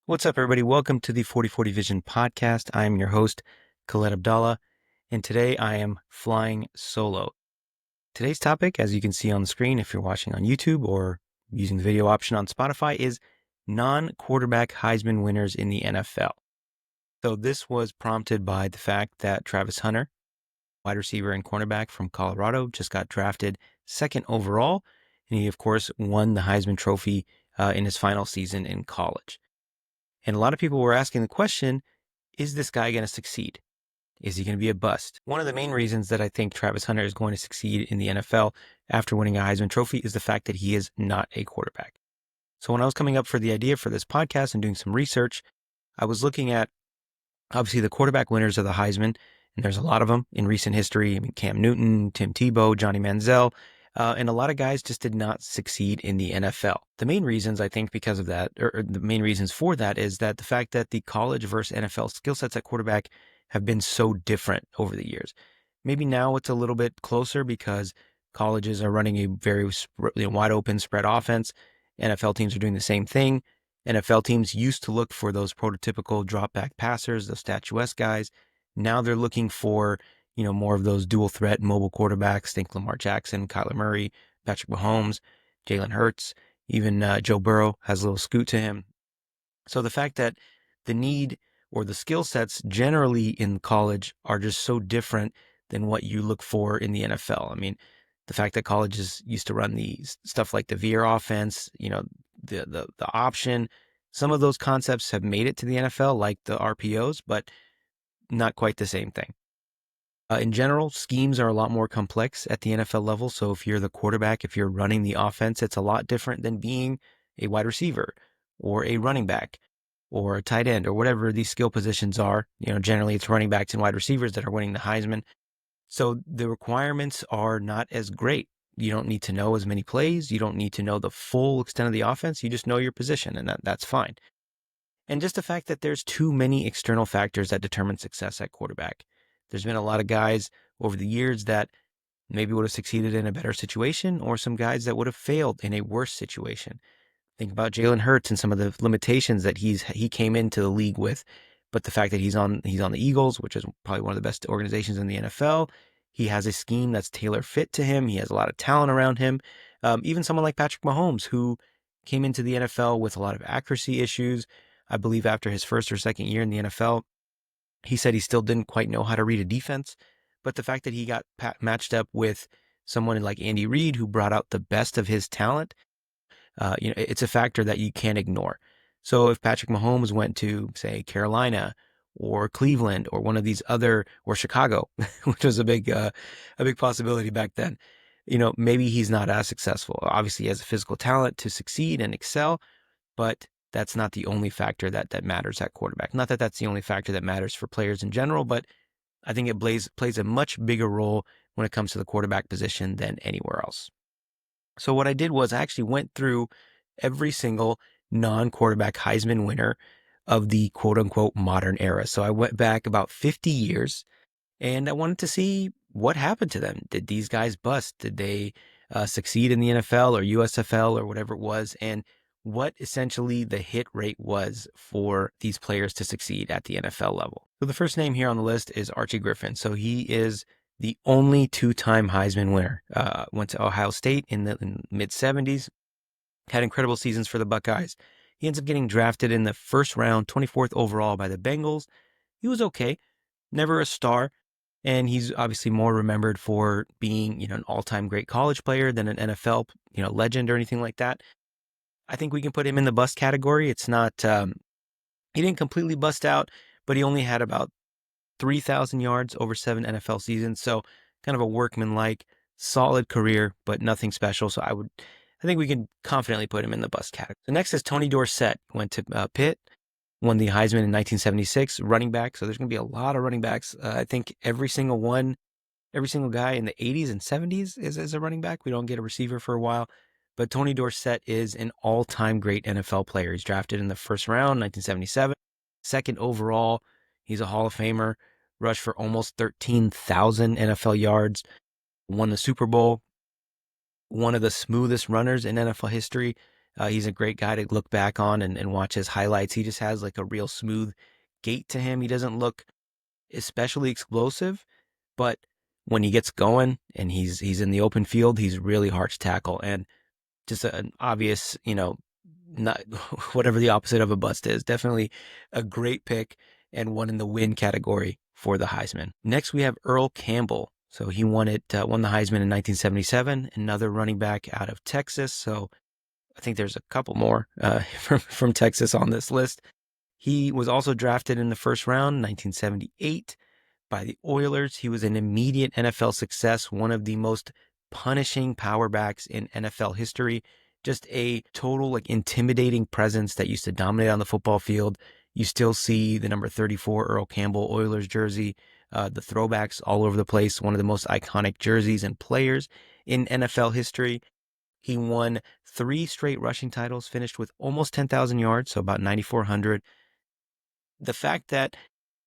What's up, everybody? Welcome to the 4040 Vision podcast. I'm your host, Khaled Abdallah, and today I am flying solo. Today's topic, as you can see on the screen if you're watching on YouTube or using the video option on Spotify, is non-quarterback Heisman winners in the NFL. So this was prompted by the fact that Travis Hunter, wide receiver and cornerback from Colorado, just got drafted second overall, and he, of course, won the Heisman Trophy in his final season in college. And a lot of people were asking the question, is this guy going to succeed? Is he going to be a bust? One of the main reasons that I think Travis Hunter is going to succeed in the NFL after winning a Heisman Trophy is the fact that he is not a quarterback. So when I was coming up for the idea for this podcast and doing some research, I was looking at obviously the quarterback winners of the Heisman, and there's a lot of them in recent history. I mean, Cam Newton, Tim Tebow, Johnny Manziel, and a lot of guys just did not succeed in the NFL. The main reasons, I think, because of that, or the main reasons for that is that the fact that the college versus NFL skill sets at quarterback have been so different over the years. Maybe now it's a little bit closer because colleges are running a very wide open spread offense. NFL teams are doing the same thing. NFL teams used to look for those prototypical drop back passers, those statuesque guys. Now they're looking for, more of those dual threat mobile quarterbacks. Think Lamar Jackson, Kyler Murray, Patrick Mahomes, Jalen Hurts, even Joe Burrow has a little scoot to him. So the fact that the need or the skill sets generally in college are just so different than what you look for in the NFL. I mean, the fact that colleges used to run the stuff like the veer offense, the option, some of those concepts have made it to the NFL, like the RPOs, but not quite the same thing. In general, schemes are a lot more complex at the NFL level. So if you're the quarterback, if you're running the offense, it's a lot different than being a wide receiver or a running back or a tight end or whatever these skill positions are. Generally it's running backs and wide receivers that are winning the Heisman. So the requirements are not as great. You don't need to know as many plays. You don't need to know the full extent of the offense. You just know your position, and that's fine. And just the fact that there's too many external factors that determine success at quarterback. There's been a lot of guys over the years that maybe would have succeeded in a better situation, or some guys that would have failed in a worse situation. Think about Jalen Hurts and some of the limitations that he came into the league with, but the fact that he's on the Eagles, which is probably one of the best organizations in the NFL. He has a scheme that's tailor fit to him. He has a lot of talent around him. Even someone like Patrick Mahomes, who came into the NFL with a lot of accuracy issues. I believe after his first or second year in the NFL, he said he still didn't quite know how to read a defense. But the fact that he got matched up with someone like Andy Reid, who brought out the best of his talent, it's a factor that you can't ignore. So if Patrick Mahomes went to, say, Carolina or Cleveland or one of these other, or Chicago, which was a big possibility back then, maybe he's not as successful. Obviously, he has a physical talent to succeed and excel, but that's not the only factor that matters at quarterback. Not that that's the only factor that matters for players in general, but I think it plays a much bigger role when it comes to the quarterback position than anywhere else. So what I did was I actually went through every single non-quarterback Heisman winner of the quote unquote modern era. So I went back about 50 years and I wanted to see what happened to them. Did these guys bust? Did they succeed in the NFL or USFL or whatever it was? And what essentially the hit rate was for these players to succeed at the NFL level. So the first name here on the list is Archie Griffin. So he is the only two-time Heisman winner. Went to Ohio State in the mid-70s, had incredible seasons for the Buckeyes. He ends up getting drafted in the first round, 24th overall by the Bengals. He was okay, never a star, and he's obviously more remembered for being, an all-time great college player than an NFL, legend or anything like that. I think we can put him in the bust category. It's not, he didn't completely bust out, but he only had about 3,000 yards over 7 NFL seasons. So kind of a workman-like, solid career, but nothing special. So I think we can confidently put him in the bust category. The next is Tony Dorsett. Went to Pitt, won the Heisman in 1976, running back. So there's going to be a lot of running backs. I think every single guy in the 80s and 70s is a running back. We don't get a receiver for a while. But Tony Dorsett is an all-time great NFL player. He's drafted in the first round, 1977. Second overall, he's a Hall of Famer. Rushed for almost 13,000 NFL yards. Won the Super Bowl. One of the smoothest runners in NFL history. He's a great guy to look back on and watch his highlights. He just has like a real smooth gait to him. He doesn't look especially explosive, but when he gets going and he's in the open field, he's really hard to tackle and just an obvious, not whatever the opposite of a bust is. Definitely a great pick and one in the win category for the Heisman. Next, we have Earl Campbell. So he won the Heisman in 1977. Another running back out of Texas. So I think there's a couple more from Texas on this list. He was also drafted in the first round, 1978, by the Oilers. He was an immediate NFL success, one of the most punishing power backs in NFL history. Just a total intimidating presence that used to dominate on the football field. You still see the number 34 Earl Campbell Oilers jersey, the throwbacks all over the place. One of the most iconic jerseys and players in NFL history. He won 3 straight rushing titles, finished with almost 10,000 yards, so about 9,400. The fact that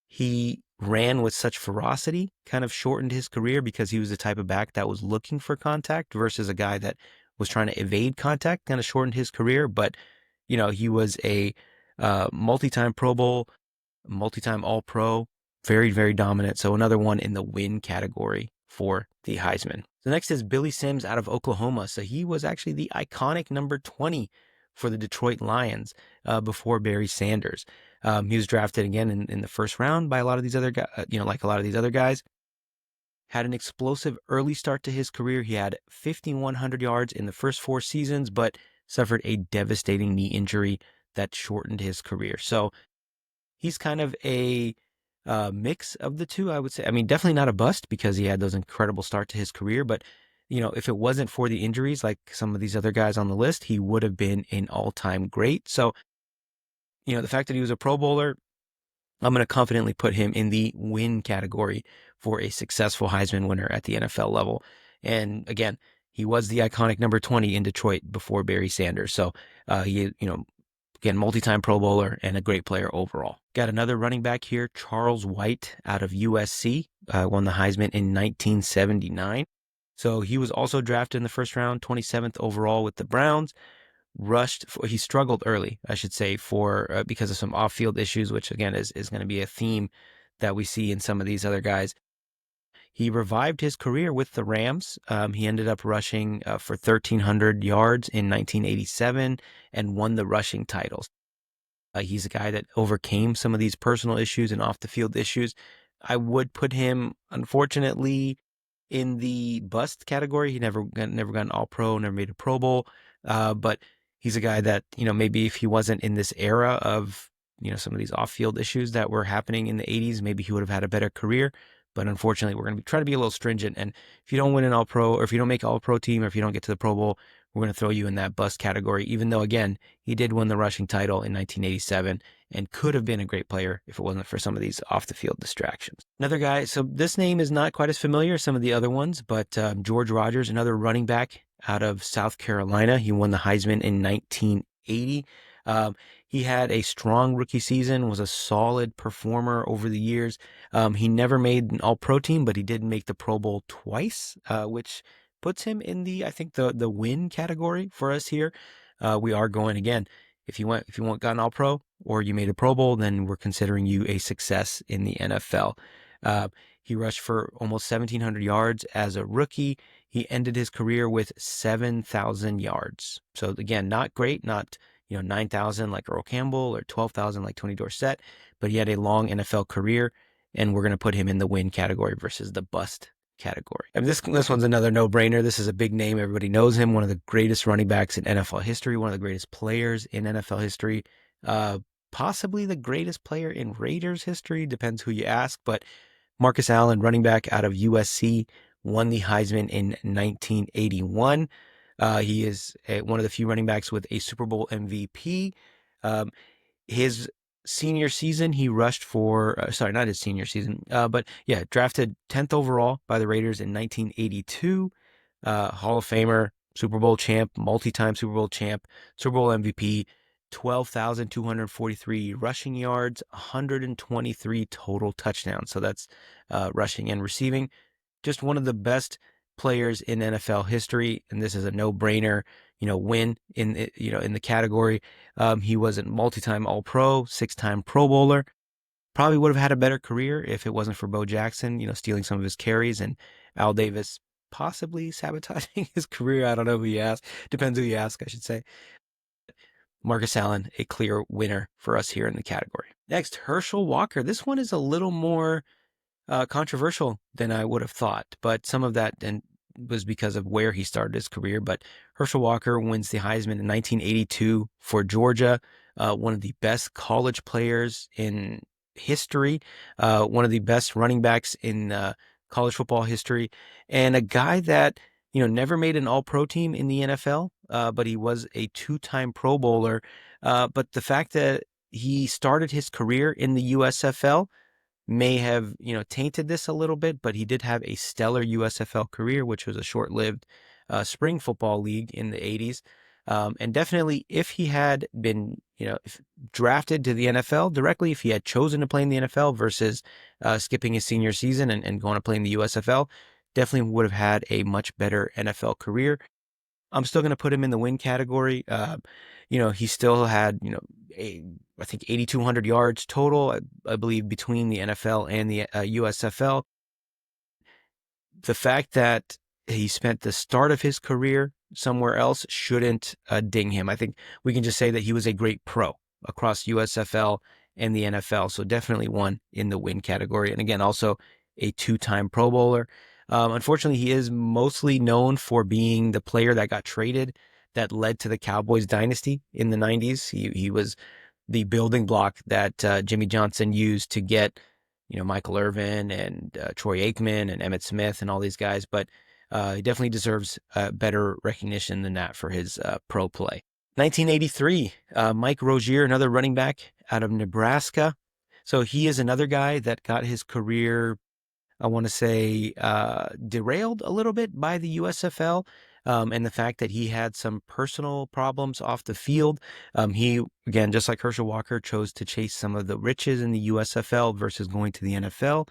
he ran with such ferocity kind of shortened his career because he was the type of back that was looking for contact versus a guy that was trying to evade contact, kind of shortened his career. But, he was a multi-time Pro Bowl, multi-time All-Pro, very, very dominant. So another one in the win category for the Heisman. The next is Billy Sims out of Oklahoma. So he was actually the iconic number 20 for the Detroit Lions before Barry Sanders. He was drafted again in the first round by a lot of these other guys, like a lot of these other guys. Had an explosive early start to his career. He had 5,100 yards in the first 4 seasons, but suffered a devastating knee injury that shortened his career. So he's kind of a mix of the two, I would say. I mean, definitely not a bust because he had those incredible start to his career, but if it wasn't for the injuries, like some of these other guys on the list, he would have been an all-time great. So, the fact that he was a Pro Bowler, I'm going to confidently put him in the win category for a successful Heisman winner at the NFL level. And again, he was the iconic number 20 in Detroit before Barry Sanders. So he, again, multi-time Pro Bowler and a great player overall. Got another running back here, Charles White out of USC, won the Heisman in 1979. So he was also drafted in the first round, 27th overall with the Browns. He struggled early, I should say, because of some off-field issues, which again is going to be a theme that we see in some of these other guys. He revived his career with the Rams. He ended up rushing for 1,300 yards in 1987 and won the rushing titles. He's a guy that overcame some of these personal issues and off-the-field issues. I would put him, unfortunately, in the bust category. He never got an All-Pro, never made a Pro Bowl, but he's a guy that, maybe if he wasn't in this era of, some of these off-field issues that were happening in the 80s, maybe he would have had a better career. But unfortunately, we're going to try to be a little stringent. And if you don't win an All-Pro, or if you don't make All-Pro team, or if you don't get to the Pro Bowl, we're going to throw you in that bust category, even though, again, he did win the rushing title in 1987 and could have been a great player if it wasn't for some of these off-the-field distractions. Another guy, so this name is not quite as familiar as some of the other ones, but George Rogers, another running back out of South Carolina. He won the Heisman in 1980. He had a strong rookie season, was a solid performer over the years. He never made an All-Pro team, but he did make the Pro Bowl twice, which puts him in I think the win category for us here. We are going again. If you got an All-Pro or you made a Pro Bowl, then we're considering you a success in the NFL. He rushed for almost 1,700 yards as a rookie. He ended his career with 7,000 yards. So again, not great, not 9,000 like Earl Campbell or 12,000 like Tony Dorsett, but he had a long NFL career, and we're going to put him in the win category versus the bust category. And this one's another no-brainer. This is a big name. Everybody knows him. One of the greatest running backs in NFL history, one of the greatest players in NFL history, possibly the greatest player in Raiders history, depends who you ask, but Marcus Allen, running back out of USC, won the Heisman in 1981. He is one of the few running backs with a Super Bowl MVP. His senior season, he rushed for, not his senior season, but yeah, drafted 10th overall by the Raiders in 1982. Hall of Famer, Super Bowl champ, multi-time Super Bowl champ, Super Bowl MVP, 12,243 rushing yards, 123 total touchdowns. So that's rushing and receiving. Just one of the best players in NFL history, and this is a no-brainer. win in the category. He was a multi-time All-Pro, 6-time Pro Bowler. Probably would have had a better career if it wasn't for Bo Jackson, stealing some of his carries, and Al Davis possibly sabotaging his career. I don't know who you ask. Depends who you ask, I should say. Marcus Allen, a clear winner for us here in the category. Next, Herschel Walker. This one is a little more controversial than I would have thought, but some of that was because of where he started his career. But Herschel Walker wins the Heisman in 1982 for Georgia, one of the best college players in history, one of the best running backs in college football history, and a guy that never made an all-pro team in the NFL, but he was a 2-time Pro Bowler. But the fact that he started his career in the USFL may have, tainted this a little bit, but he did have a stellar USFL career, which was a short-lived spring football league in the 80s. And definitely if he had been, drafted to the NFL directly, if he had chosen to play in the NFL versus skipping his senior season and going to play in the USFL, definitely would have had a much better NFL career. I'm still going to put him in the win category. He still had, I think 8,200 yards total, I believe, between the NFL and the USFL. The fact that he spent the start of his career somewhere else shouldn't ding him. I think we can just say that he was a great pro across USFL and the NFL. So definitely one in the win category. And again, also a 2-time Pro Bowler. Unfortunately, he is mostly known for being the player that got traded that led to the Cowboys dynasty in the 90s. He was the building block that Jimmy Johnson used to get, Michael Irvin and Troy Aikman and Emmitt Smith and all these guys. But he definitely deserves better recognition than that for his pro play. 1983, Mike Rozier, another running back out of Nebraska. So he is another guy that got his career, I want to say, derailed a little bit by the USFL, and the fact that he had some personal problems off the field. He, again, just like Herschel Walker, chose to chase some of the riches in the USFL versus going to the NFL.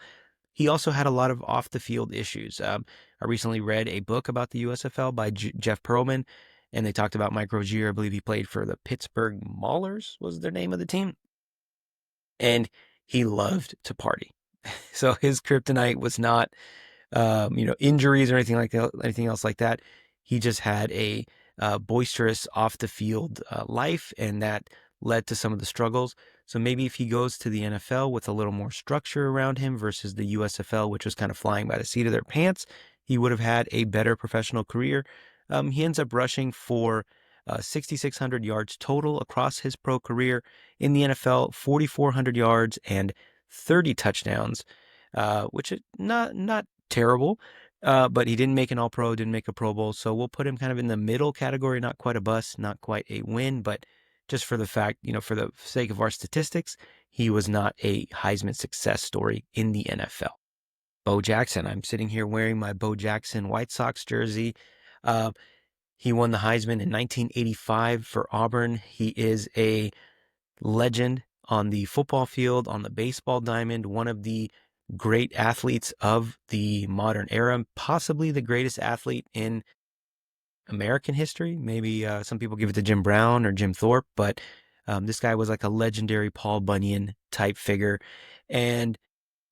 He also had a lot of off the field issues. I recently read a book about the USFL by Jeff Pearlman, and they talked about Mike Rozier. I believe he played for the Pittsburgh Maulers, was their name of the team. And he loved to party. So his kryptonite was not, injuries or anything else like that. He just had a boisterous off the field life, and that led to some of the struggles. So maybe if he goes to the NFL with a little more structure around him versus the USFL, which was kind of flying by the seat of their pants, he would have had a better professional career. He ends up rushing for 6,600 yards total across his pro career. In the NFL, 4,400 yards and 30 touchdowns, which is not terrible. But he didn't make an All-Pro, didn't make a Pro Bowl. So we'll put him kind of in the middle category, not quite a bust, not quite a win, but just for the fact, for the sake of our statistics, he was not a Heisman success story in the NFL. Bo Jackson. I'm sitting here wearing my Bo Jackson White Sox jersey. He won the Heisman in 1985 for Auburn. He is a legend on the football field, on the baseball diamond, one of the great athletes of the modern era, possibly the greatest athlete in American history. Maybe some people give it to Jim Brown or Jim Thorpe, but this guy was like a legendary Paul Bunyan type figure. And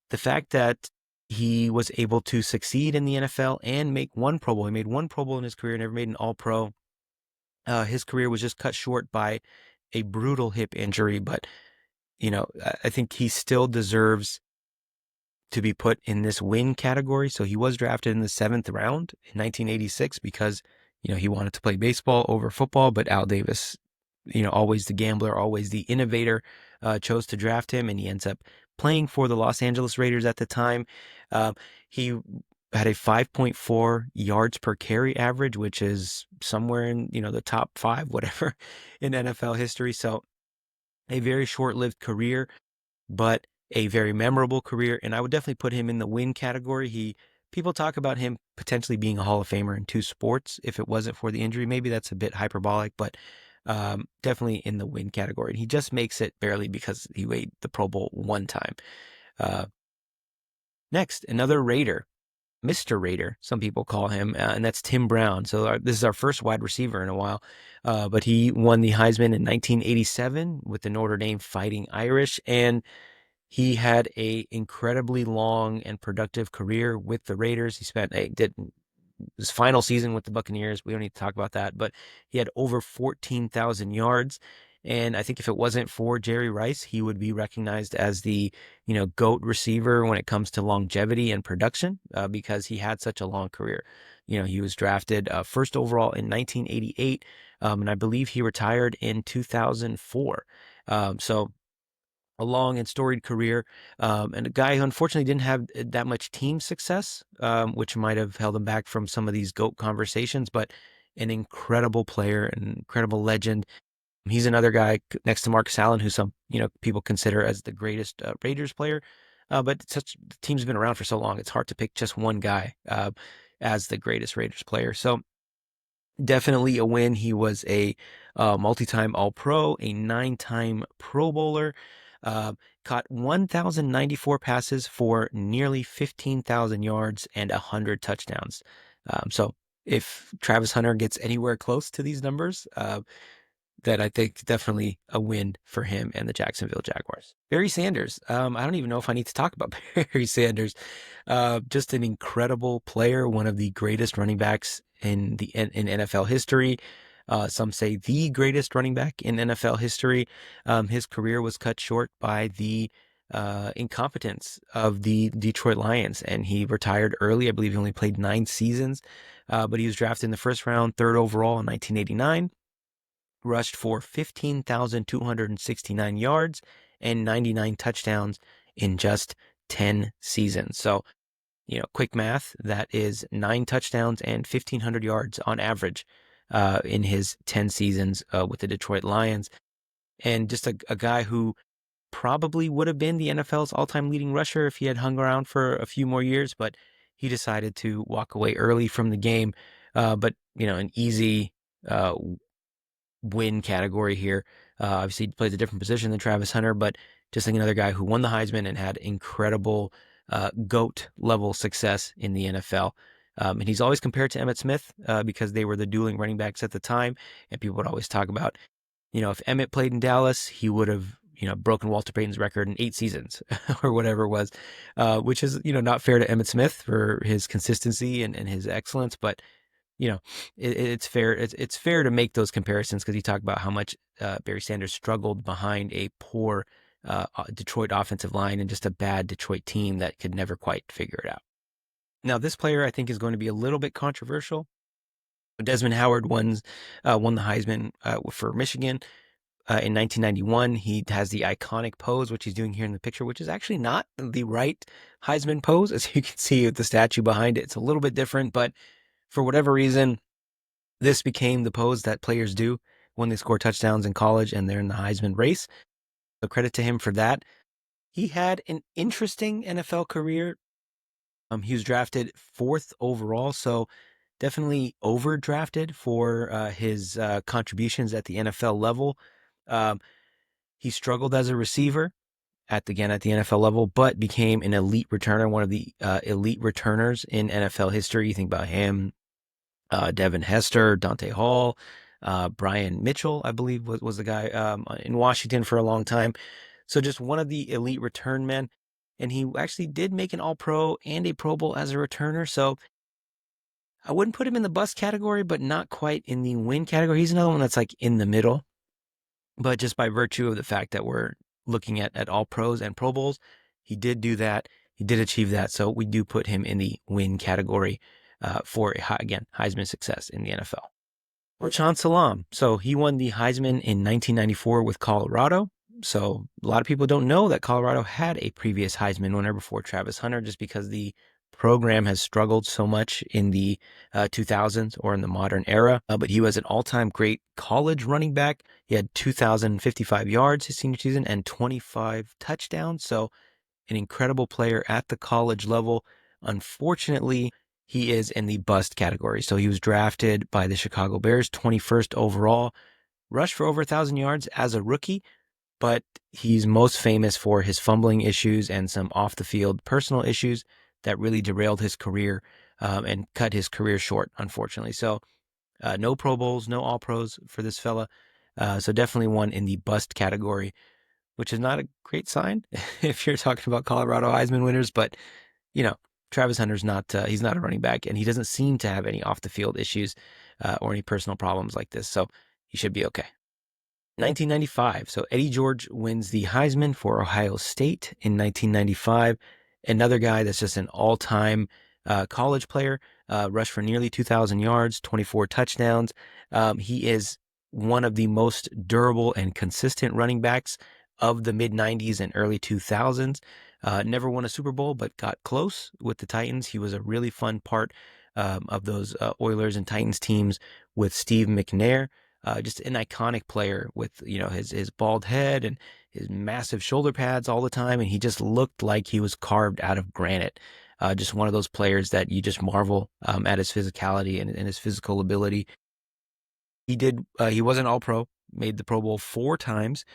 the fact that he was able to succeed in the NFL and make one Pro Bowl, he made one Pro Bowl in his career, never made an All-Pro. His career was just cut short by a brutal hip injury, but I think he still deserves to be put in this win category. So he was drafted in the 7th round in 1986 because, he wanted to play baseball over football, but Al Davis, always the gambler, always the innovator, chose to draft him, and he ends up playing for the Los Angeles Raiders at the time. He had a 5.4 yards per carry average, which is somewhere in, the top 5, whatever, in NFL history. So a very short-lived career, but a very memorable career. And I would definitely put him in the win category. People talk about him potentially being a Hall of Famer in 2 sports if it wasn't for the injury. Maybe that's a bit hyperbolic, but definitely in the win category. And he just makes it barely because he made the Pro Bowl one time. Next, another Raider. Mr. Raider, some people call him, and that's Tim Brown. So this is our first wide receiver in a while, but he won the Heisman in 1987 with the Notre Dame Fighting Irish, and he had a incredibly long and productive career with the Raiders. He did his final season with the Buccaneers. We don't need to talk about that, but he had over 14,000 yards. And I think if it wasn't for Jerry Rice, he would be recognized as the, GOAT receiver when it comes to longevity and production, because he had such a long career. He was drafted first overall in 1988, and I believe he retired in 2004. So a long and storied career, and a guy who unfortunately didn't have that much team success, which might have held him back from some of these GOAT conversations, but an incredible player, an incredible legend. He's another guy next to Marcus Allen, who some people consider as the greatest Raiders player. But such the team's been around for so long, it's hard to pick just one guy as the greatest Raiders player. So definitely a win. He was a multi-time All-Pro, a 9-time Pro Bowler, caught 1,094 passes for nearly 15,000 yards and 100 touchdowns. So if Travis Hunter gets anywhere close to these numbers, that I think definitely a win for him and the Jacksonville Jaguars. Barry Sanders. I don't even know if I need to talk about Barry Sanders. Just an incredible player, one of the greatest running backs in NFL history. Some say the greatest running back in NFL history. His career was cut short by the incompetence of the Detroit Lions, and he retired early. I believe he only played 9 seasons, but he was drafted in the first round, 3rd overall in 1989. Rushed for 15,269 yards and 99 touchdowns in just 10 seasons. So, quick math, that is 9 touchdowns and 1,500 yards on average in his 10 seasons with the Detroit Lions. And just a guy who probably would have been the NFL's all-time leading rusher if he had hung around for a few more years, but he decided to walk away early from the game. But, an easy win category here. Obviously, he plays a different position than Travis Hunter, but just like another guy who won the Heisman and had incredible GOAT level success in the NFL. And he's always compared to Emmitt Smith because they were the dueling running backs at the time. And people would always talk about, if Emmitt played in Dallas, he would have, broken Walter Payton's record in 8 seasons or whatever it was, which is, not fair to Emmitt Smith for his consistency and his excellence. But it's fair. It's fair to make those comparisons because you talk about how much Barry Sanders struggled behind a poor Detroit offensive line and just a bad Detroit team that could never quite figure it out. Now, this player I think is going to be a little bit controversial. Desmond Howard won the Heisman for Michigan in 1991. He has the iconic pose, which he's doing here in the picture, which is actually not the right Heisman pose. As you can see with the statue behind it, it's a little bit different, but for whatever reason, this became the pose that players do when they score touchdowns in college and they're in the Heisman race. So credit to him for that. He had an interesting NFL career. He was drafted 4th overall, so definitely overdrafted for his contributions at the NFL level. He struggled as a receiver at the NFL level, but became an elite returner, one of the elite returners in NFL history. You think about him, Devin Hester, Dante Hall, Brian Mitchell, I believe was the guy in Washington for a long time. So just one of the elite return men. And he actually did make an All-Pro and a Pro Bowl as a returner. So I wouldn't put him in the bust category, but not quite in the win category. He's another one that's like in the middle. But just by virtue of the fact that we're looking at All-Pros and Pro Bowls, he did do that. He did achieve that. So we do put him in the win category for, again, Heisman success in the NFL. Rashaan Salaam. So he won the Heisman in 1994 with Colorado. So a lot of people don't know that Colorado had a previous Heisman winner before Travis Hunter, just because the program has struggled so much in the 2000s or in the modern era. But he was an all-time great college running back. He had 2,055 yards his senior season and 25 touchdowns. So an incredible player at the college level. Unfortunately, he is in the bust category. So he was drafted by the Chicago Bears, 21st overall, rushed for over 1,000 yards as a rookie, but he's most famous for his fumbling issues and some off the field personal issues that really derailed his career and cut his career short, unfortunately. So no Pro Bowls, no All Pros for this fella. So definitely one in the bust category, which is not a great sign if you're talking about Colorado Heisman winners. But, Travis Hunter's he's not a running back, and he doesn't seem to have any off the field issues or any personal problems like this. So he should be okay. 1995. So Eddie George wins the Heisman for Ohio State in 1995. Another guy that's just an all-time college player, rushed for nearly 2,000 yards, 24 touchdowns. He is one of the most durable and consistent running backs of the mid-90s and early 2000s. Never won a Super Bowl, but got close with the Titans. He was a really fun part of those Oilers and Titans teams with Steve McNair. Just an iconic player with, his bald head and his massive shoulder pads all the time. And he just looked like he was carved out of granite. Just one of those players that you just marvel at his physicality and his physical ability. He was an All-Pro, made the Pro Bowl 4 times.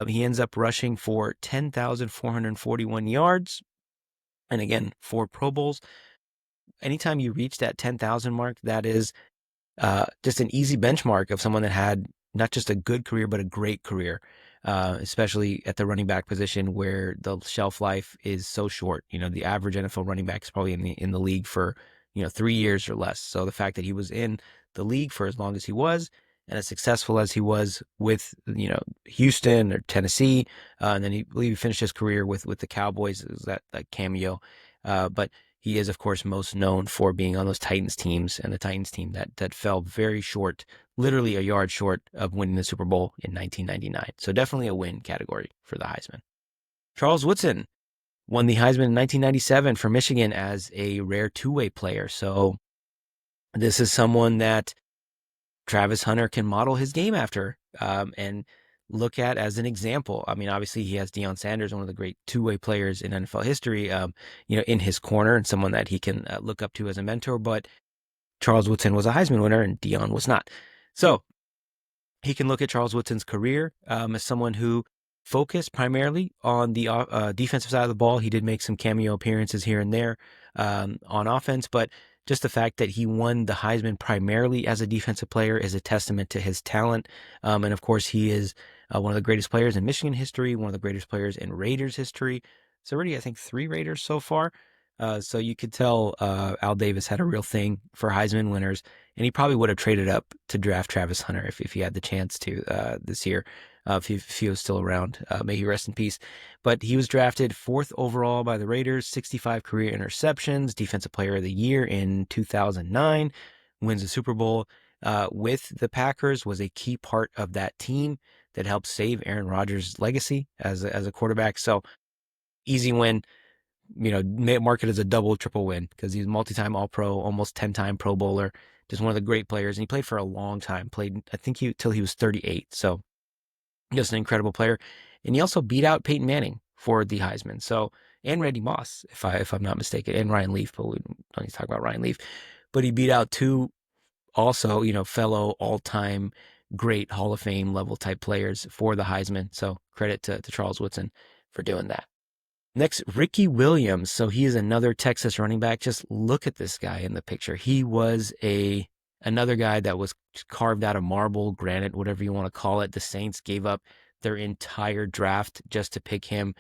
He ends up rushing for 10,441 yards. And again, 4 Pro Bowls. Anytime you reach that 10,000 mark, that is just an easy benchmark of someone that had not just a good career, but a great career, especially at the running back position where the shelf life is so short. The average NFL running back is probably in the league for, 3 years or less. So the fact that he was in the league for as long as he was and as successful as he was with, Houston or Tennessee, and then he finished his career with the Cowboys, is that cameo. But he is, of course, most known for being on those Titans teams, and the Titans team that fell very short, literally a yard short of winning the Super Bowl in 1999. So definitely a win category for the Heisman. Charles Woodson won the Heisman in 1997 for Michigan as a rare two-way player. So this is someone that Travis Hunter can model his game after and look at as an example. I mean, obviously he has Deion Sanders, one of the great two-way players in NFL history, in his corner, and someone that he can look up to as a mentor. But Charles Woodson was a Heisman winner and Deion was not. So he can look at Charles Woodson's career as someone who focused primarily on the defensive side of the ball. He did make some cameo appearances here and there on offense, but just the fact that he won the Heisman primarily as a defensive player is a testament to his talent. And of course, he is one of the greatest players in Michigan history, one of the greatest players in Raiders history. It's already, I think, 3 Raiders so far. So you could tell Al Davis had a real thing for Heisman winners, and he probably would have traded up to draft Travis Hunter if he had the chance to this year, if he was still around. May he rest in peace. But he was drafted 4th overall by the Raiders, 65 career interceptions, Defensive Player of the Year in 2009, wins the Super Bowl with the Packers, was a key part of that team that helped save Aaron Rodgers' legacy as a quarterback. So easy win. Mark it as a double, triple win because he's multi-time All-Pro, almost 10-time Pro Bowler, just one of the great players. And he played for a long time, played, I think, till he was 38. So just an incredible player. And he also beat out Peyton Manning for the Heisman. So, and Randy Moss, if I'm not mistaken, and Ryan Leaf, but we don't need to talk about Ryan Leaf. But he beat out 2 also, fellow all-time great Hall of Fame level type players for the Heisman. So credit to Charles Woodson for doing that. Next, Ricky Williams. So he is another Texas running back. Just look at this guy in the picture. He was another guy that was carved out of marble, granite, whatever you want to call it. The Saints gave up their entire draft just to pick him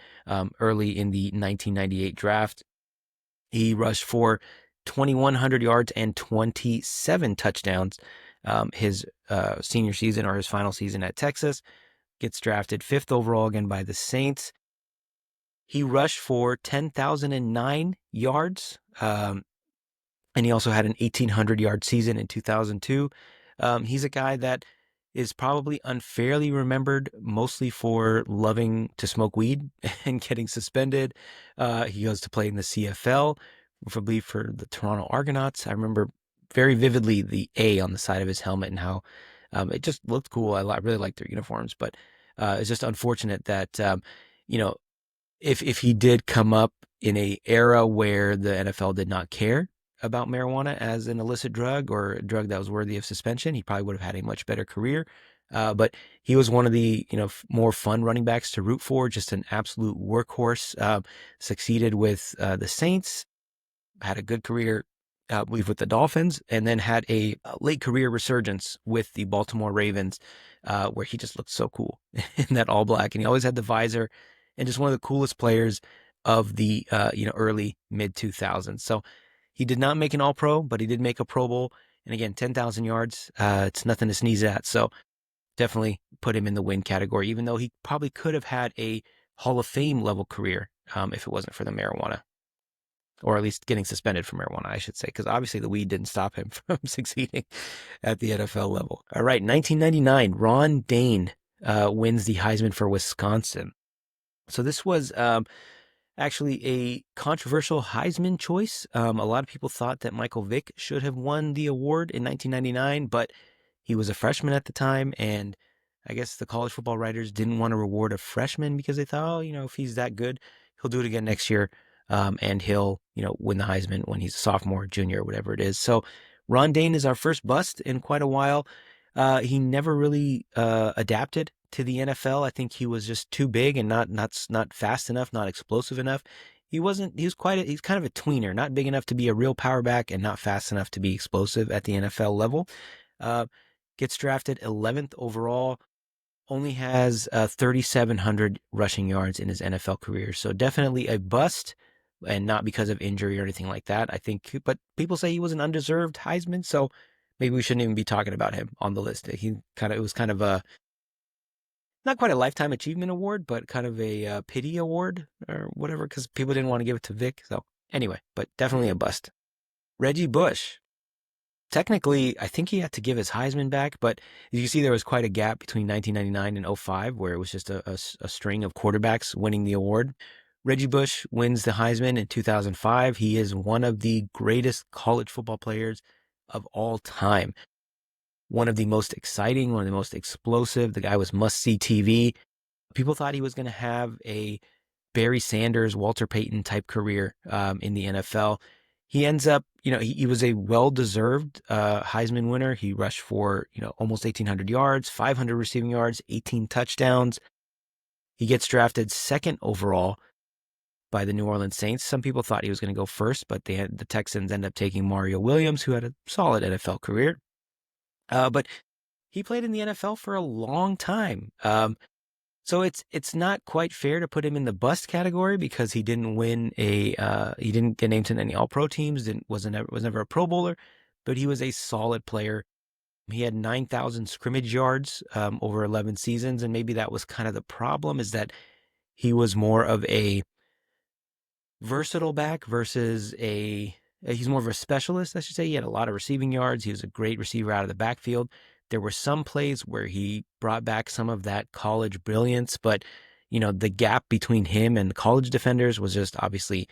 early in the 1998 draft. He rushed for 2,100 yards and 27 touchdowns his senior season or his final season at Texas. Gets drafted 5th overall again by the Saints. He rushed for 10,009 yards, and he also had an 1,800-yard season in 2002. He's a guy that is probably unfairly remembered, mostly for loving to smoke weed and getting suspended. He goes to play in the CFL, probably for the Toronto Argonauts. I remember very vividly the A on the side of his helmet and how it just looked cool. I really liked their uniforms, but it's just unfortunate that, if he did come up in a era where the NFL did not care about marijuana as an illicit drug or a drug that was worthy of suspension, he probably would have had a much better career. But he was one of the, more fun running backs to root for, just an absolute workhorse, succeeded with the Saints. had a good career, I believe, with the Dolphins, and then had a late career resurgence with the Baltimore Ravens, where he just looked so cool in that all black, and he always had the visor, and just one of the coolest players of the early mid 2000s. So he did not make an All Pro, but he did make a Pro Bowl, and again, 10,000 yards. It's nothing to sneeze at. So definitely put him in the win category, even though he probably could have had a Hall of Fame level career if it wasn't for the marijuana, or at least getting suspended for marijuana, I should say, because obviously the weed didn't stop him from succeeding at the NFL level. All right, 1999, Ron Dane wins the Heisman for Wisconsin. So this was actually a controversial Heisman choice. A lot of people thought that Michael Vick should have won the award in 1999, but he was a freshman at the time, and I guess the college football writers didn't want to reward a freshman because they thought, if he's that good, he'll do it again next year, and he'll, win the Heisman when he's a sophomore, junior, whatever it is. So Ron Dane is our first bust in quite a while. He never really adapted to the NFL. I think he was just too big and not fast enough, not explosive enough. He's kind of a tweener, not big enough to be a real power back and not fast enough to be explosive at the NFL level. Gets drafted 11th overall, only has 3,700 rushing yards in his NFL career. So definitely a bust, and not because of injury or anything like that. I think, but people say he was an undeserved Heisman, so maybe we shouldn't even be talking about him on the list. It was kind of a, not quite a lifetime achievement award, but kind of a pity award or whatever, because people didn't want to give it to Vic. So anyway, but definitely a bust. Reggie Bush. Technically, I think he had to give his Heisman back, but you can see there was quite a gap between 1999 and '05, where it was just a string of quarterbacks winning the award. Reggie Bush wins the Heisman in 2005. He is one of the greatest college football players of all time. One of the most exciting, one of the most explosive. The guy was must-see TV. People thought he was going to have a Barry Sanders, Walter Payton type career in the NFL. He ends up, he was a well-deserved Heisman winner. He rushed for, almost 1,800 yards, 500 receiving yards, 18 touchdowns. He gets drafted second overall by the New Orleans Saints. Some people thought he was going to go first, but the Texans end up taking Mario Williams, who had a solid NFL career. But he played in the NFL for a long time. So it's not quite fair to put him in the bust category because he didn't win he didn't get named to any All-Pro teams, was never a Pro Bowler, but he was a solid player. He had 9,000 scrimmage yards over 11 seasons, and maybe that was kind of the problem, is that he was more of a versatile back versus he's more of a specialist, I should say. He had a lot of receiving yards. He was a great receiver out of the backfield. There were some plays where he brought back some of that college brilliance, but the gap between him and the college defenders was just obviously,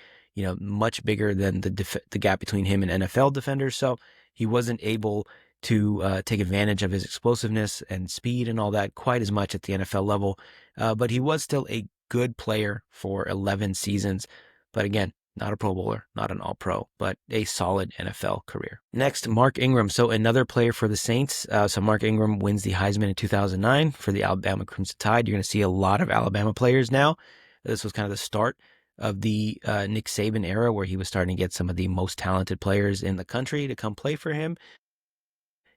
much bigger than the gap between him and NFL defenders. So he wasn't able to take advantage of his explosiveness and speed and all that quite as much at the NFL level. But he was still a good player for 11 seasons. But again, not a Pro Bowler, not an All-Pro, but a solid NFL career. Next, Mark Ingram. So another player for the Saints. So Mark Ingram wins the Heisman in 2009 for the Alabama Crimson Tide. You're going to see a lot of Alabama players now. This was kind of the start of the Nick Saban era, where he was starting to get some of the most talented players in the country to come play for him.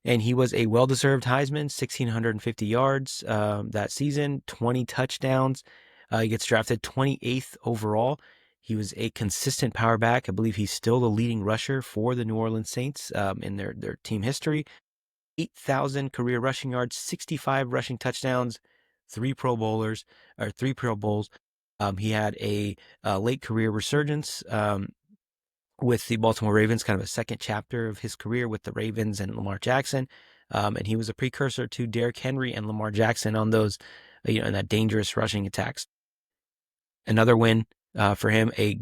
And he was a well-deserved Heisman, 1,650 yards that season, 20 touchdowns. He gets drafted 28th overall. He was a consistent power back. I believe he's still the leading rusher for the New Orleans Saints in their team history. 8,000 career rushing yards, 65 rushing touchdowns, three Pro Bowls. He had a late career resurgence with the Baltimore Ravens, kind of a second chapter of his career with the Ravens and Lamar Jackson. And he was a precursor to Derrick Henry and Lamar Jackson on those, in that dangerous rushing attacks. Another win for him, a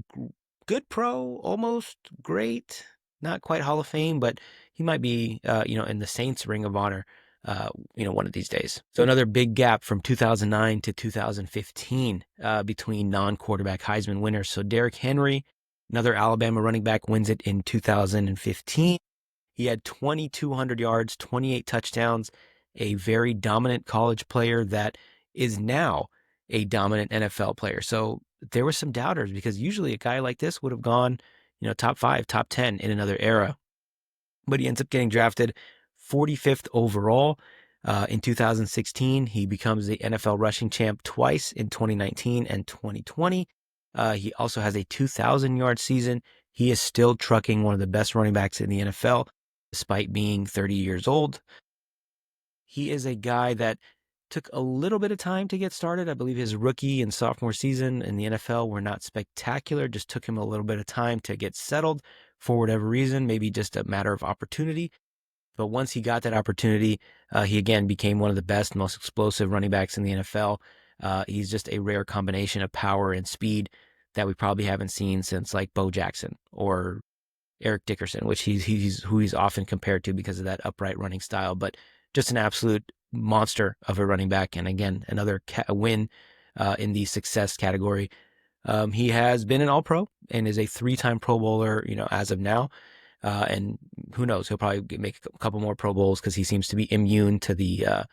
good pro, almost great, not quite Hall of Fame, but he might be, in the Saints Ring of Honor, one of these days. So another big gap from 2009 to 2015 between non-quarterback Heisman winners. So Derrick Henry, another Alabama running back, wins it in 2015. He had 2,200 yards, 28 touchdowns, a very dominant college player that is now a dominant NFL player. So there were some doubters, because usually a guy like this would have gone, top 5, top 10 in another era. But he ends up getting drafted 45th overall. In 2016, he becomes the NFL rushing champ twice in 2019 and 2020. He also has a 2,000-yard season. He is still trucking one of the best running backs in the NFL, despite being 30 years old. He is a guy that took a little bit of time to get started. I believe his rookie and sophomore season in the NFL were not spectacular. Just took him a little bit of time to get settled for whatever reason, maybe just a matter of opportunity. But once he got that opportunity, he again became one of the best, most explosive running backs in the NFL. He's just a rare combination of power and speed that we probably haven't seen since like Bo Jackson or Eric Dickerson, which he's who he's often compared to because of that upright running style. But just an absolute monster of a running back, and again another win in the success category. He has been an All-Pro and is a 3-time Pro Bowler, as of now. And who knows, he'll probably make a couple more Pro Bowls because he seems to be immune to the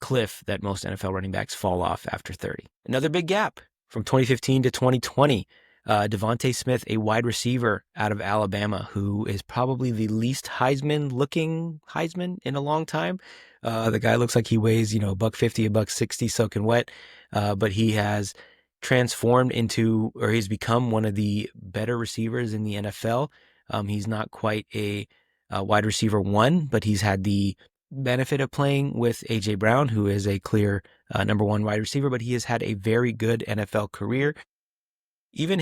cliff that most NFL running backs fall off after 30. Another big gap from 2015 to 2020. Devontae Smith, a wide receiver out of Alabama, who is probably the least Heisman-looking Heisman in a long time. The guy looks like he weighs, $150, $160 soaking wet, but he has transformed into, or he's become one of the better receivers in the NFL. He's not quite a wide receiver 1, but he's had the benefit of playing with A.J. Brown, who is a clear number 1 wide receiver, but he has had a very good NFL career. Even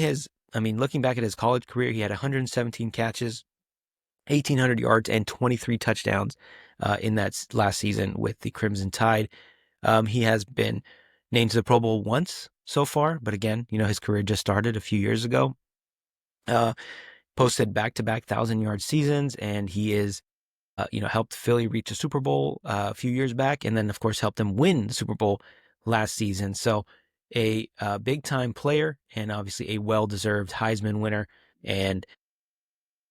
looking back at his college career, he had 117 catches, 1,800 yards, and 23 touchdowns in that last season with the Crimson Tide. He has been named to the Pro Bowl once so far, but again, his career just started a few years ago. Posted back-to-back 1,000-yard seasons, and he is, helped Philly reach a Super Bowl a few years back, and then, of course, helped them win the Super Bowl last season. So a big-time player, and obviously a well-deserved Heisman winner. And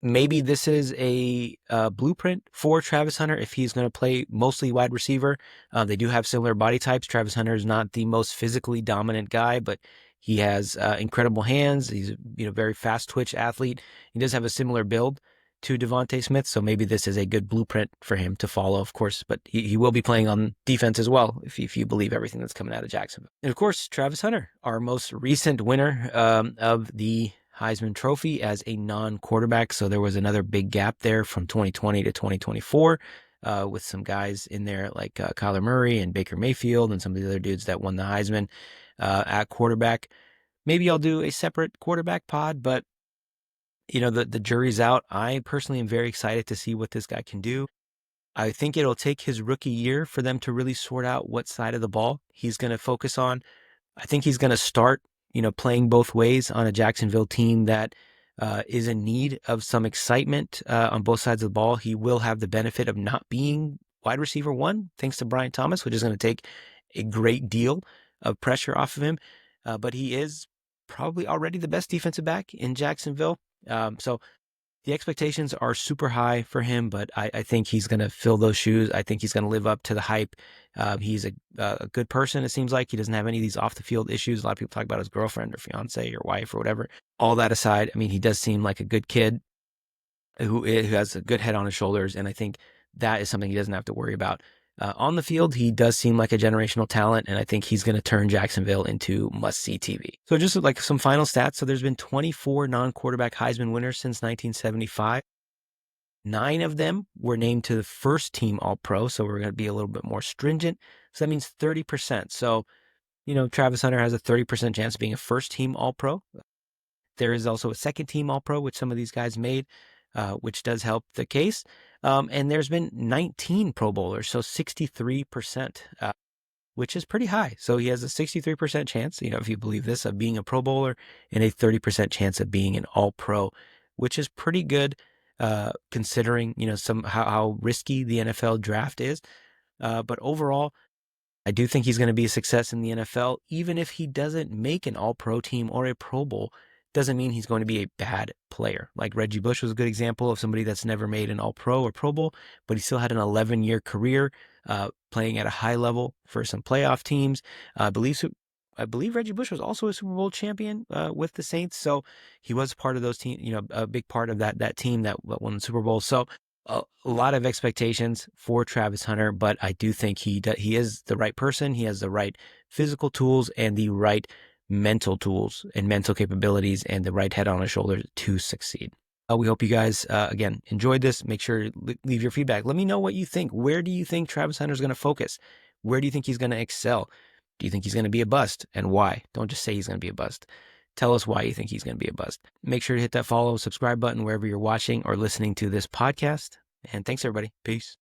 maybe this is a blueprint for Travis Hunter if he's going to play mostly wide receiver. They do have similar body types. Travis Hunter is not the most physically dominant guy, but he has incredible hands. He's a very fast twitch athlete. He does have a similar build to Devontae Smith, so maybe this is a good blueprint for him to follow, of course. But he will be playing on defense as well, if you believe everything that's coming out of Jacksonville. And of course, Travis Hunter, our most recent winner of the Heisman Trophy as a non-quarterback. So there was another big gap there from 2020 to 2024 with some guys in there like Kyler Murray and Baker Mayfield and some of the other dudes that won the Heisman at quarterback. Maybe I'll do a separate quarterback pod, but the jury's out. I personally am very excited to see what this guy can do. I think it'll take his rookie year for them to really sort out what side of the ball he's going to focus on. I think he's going to start, playing both ways on a Jacksonville team that is in need of some excitement on both sides of the ball. He will have the benefit of not being wide receiver 1, thanks to Brian Thomas, which is going to take a great deal of pressure off of him. But he is probably already the best defensive back in Jacksonville. So the expectations are super high for him, but I think he's going to fill those shoes. I think he's going to live up to the hype. He's a good person, it seems like. He doesn't have any of these off-the-field issues. A lot of people talk about his girlfriend or fiance or wife or whatever. All that aside, he does seem like a good kid who has a good head on his shoulders, and I think that is something he doesn't have to worry about. On the field, he does seem like a generational talent, and I think he's going to turn Jacksonville into must-see TV. So just like some final stats. So there's been 24 non-quarterback Heisman winners since 1975. 9 of them were named to the first team All-Pro, so we're going to be a little bit more stringent. So that means 30%. So, Travis Hunter has a 30% chance of being a first-team All-Pro. There is also a second-team All-Pro, which some of these guys made, which does help the case. And there's been 19 Pro Bowlers, so 63%, which is pretty high. So he has a 63% chance, if you believe this, of being a Pro Bowler, and a 30% chance of being an All-Pro, which is pretty good considering, how risky the NFL draft is. But overall, I do think he's going to be a success in the NFL. Even if he doesn't make an All-Pro team or a Pro Bowl, doesn't mean he's going to be a bad player. Like Reggie Bush was a good example of somebody that's never made an All-Pro or Pro Bowl, but he still had an 11-year career playing at a high level for some playoff teams. I believe I believe Reggie Bush was also a Super Bowl champion with the Saints. So he was part of those team, a big part of that team that won the Super Bowl. So a lot of expectations for Travis Hunter, but I do think he is the right person. He has the right physical tools and the right mental tools and mental capabilities and the right head on his shoulders to succeed. We hope you guys, again, enjoyed this. Make sure to leave your feedback. Let me know what you think. Where do you think Travis Hunter is going to focus? Where do you think he's going to excel? Do you think he's going to be a bust, and why? Don't just say he's going to be a bust. Tell us why you think he's going to be a bust. Make sure to hit that follow, subscribe button wherever you're watching or listening to this podcast. And thanks, everybody. Peace.